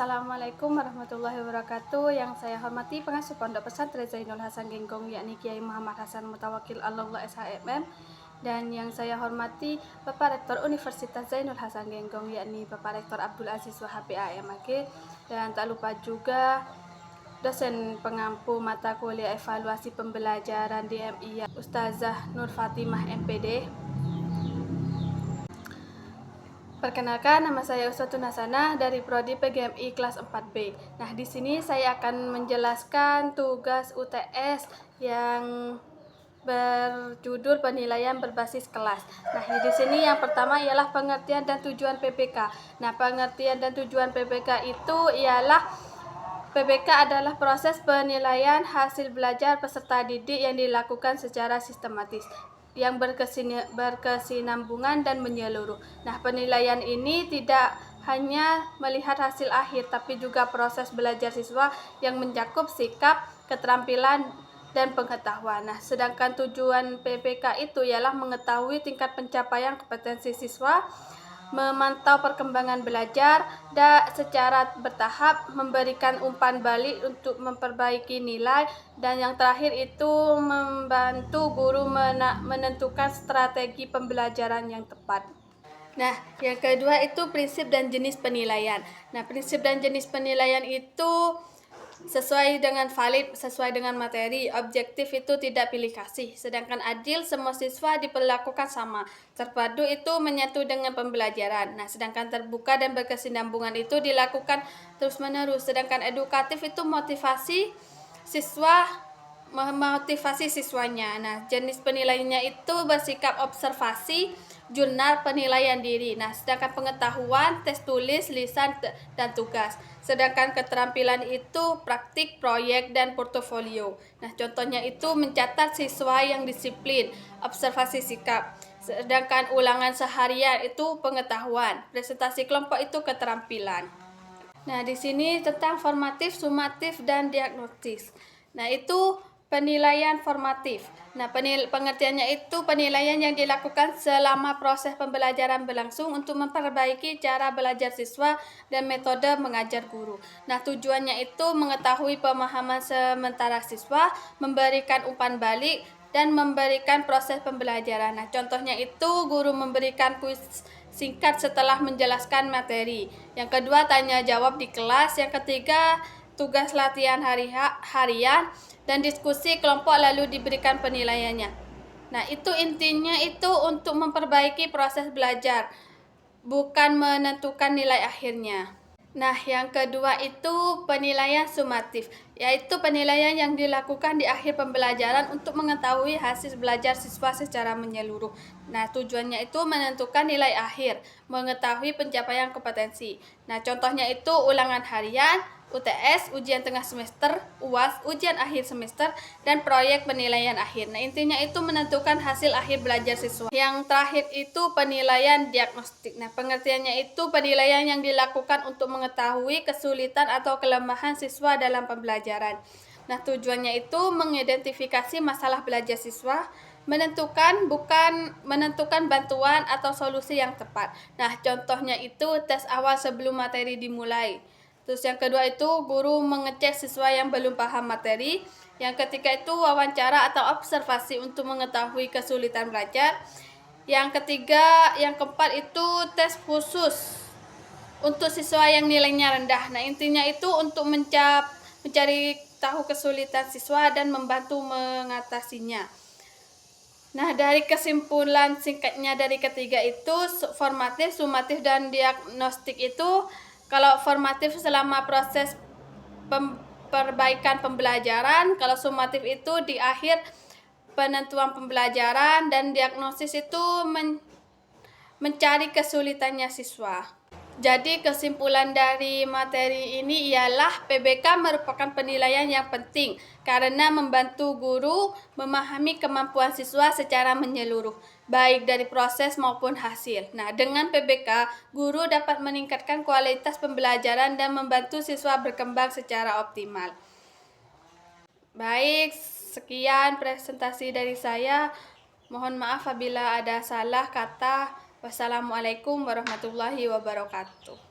Assalamualaikum warahmatullahi wabarakatuh. Yang saya hormati pengasuh Pondok Pesantren Zainul Hasan Genggong, yakni Kiai Muhammad Hasan Mutawakil Allah SHMM. Dan yang saya hormati Bapak Rektor Universitas Zainul Hasan Genggong, yakni Bapak Rektor Abdul Aziz Wahab PAMAG. Dan tak lupa juga dosen pengampu mata kuliah evaluasi pembelajaran DMI, Ustazah Nur Fatimah MPD. Perkenalkan, nama saya Uswatun Hasanah dari Prodi PGMI kelas 4B. Nah, di sini saya akan menjelaskan tugas UTS yang berjudul penilaian berbasis kelas. Nah, di sini yang pertama ialah pengertian dan tujuan PPK. Nah, pengertian dan tujuan PPK itu ialah PPK adalah proses penilaian hasil belajar peserta didik yang dilakukan secara sistematis, yang berkesinambungan dan menyeluruh. Nah, penilaian ini tidak hanya melihat hasil akhir, tapi juga proses belajar siswa yang mencakup sikap, keterampilan, dan pengetahuan. Nah, sedangkan tujuan PPK itu ialah mengetahui tingkat pencapaian kompetensi siswa, memantau perkembangan belajar dan secara bertahap, memberikan umpan balik untuk memperbaiki nilai, dan yang terakhir itu membantu guru menentukan strategi pembelajaran yang tepat. Nah, yang kedua itu prinsip dan jenis penilaian. Nah, prinsip dan jenis penilaian itu sesuai dengan valid, sesuai dengan materi. Objektif itu tidak pilih kasih, sedangkan adil semua siswa diperlakukan sama. Terpadu itu menyatu dengan pembelajaran. Nah, sedangkan terbuka dan berkesinambungan itu dilakukan terus-menerus. Sedangkan edukatif itu motivasi siswanya. Nah, jenis penilaiannya itu bersikap observasi, jurnal penilaian diri. Nah, sedangkan pengetahuan, tes tulis, lisan, dan tugas. Sedangkan keterampilan itu praktik, proyek, dan portofolio. Nah, contohnya itu mencatat siswa yang disiplin, observasi sikap. Sedangkan ulangan seharian itu pengetahuan, presentasi kelompok itu keterampilan. Nah, di sini tentang formatif, sumatif, dan diagnostis. Nah, itu penilaian formatif. Nah, pengertiannya itu penilaian yang dilakukan selama proses pembelajaran berlangsung untuk memperbaiki cara belajar siswa dan metode mengajar guru. Nah, tujuannya itu mengetahui pemahaman sementara siswa, memberikan umpan balik, dan memberikan proses pembelajaran. Nah, contohnya itu guru memberikan kuis singkat setelah menjelaskan materi. Yang kedua, tanya jawab di kelas. Yang ketiga, tugas latihan harian, dan diskusi kelompok lalu diberikan penilaiannya. Nah, itu intinya itu untuk memperbaiki proses belajar, bukan menentukan nilai akhirnya. Nah, yang kedua itu penilaian sumatif, yaitu penilaian yang dilakukan di akhir pembelajaran untuk mengetahui hasil belajar siswa secara menyeluruh. Nah, tujuannya itu menentukan nilai akhir, mengetahui pencapaian kompetensi. Nah, contohnya itu ulangan harian, UTS, ujian tengah semester, UAS, ujian akhir semester, dan proyek penilaian akhir. Nah, intinya itu menentukan hasil akhir belajar siswa. Yang terakhir itu penilaian diagnostik. Nah, pengertiannya itu penilaian yang dilakukan untuk mengetahui kesulitan atau kelemahan siswa dalam pembelajaran. Nah, tujuannya itu mengidentifikasi masalah belajar siswa, menentukan bantuan atau solusi yang tepat. Nah, contohnya itu tes awal sebelum materi dimulai. Terus yang kedua itu guru mengecek siswa yang belum paham materi. Yang ketiga itu wawancara atau observasi untuk mengetahui kesulitan belajar. Yang keempat itu tes khusus untuk siswa yang nilainya rendah. Nah, intinya itu untuk mencari tahu kesulitan siswa dan membantu mengatasinya. Nah, dari kesimpulan singkatnya dari ketiga itu formatif, sumatif, dan diagnostik itu, kalau formatif selama proses perbaikan pembelajaran, kalau sumatif itu di akhir penentuan pembelajaran, dan diagnosis itu mencari kesulitannya siswa. Jadi kesimpulan dari materi ini ialah PBK merupakan penilaian yang penting karena membantu guru memahami kemampuan siswa secara menyeluruh, baik dari proses maupun hasil. Nah, dengan PBK, guru dapat meningkatkan kualitas pembelajaran dan membantu siswa berkembang secara optimal. Baik, sekian presentasi dari saya. Mohon maaf apabila ada salah kata. Wassalamualaikum warahmatullahi wabarakatuh.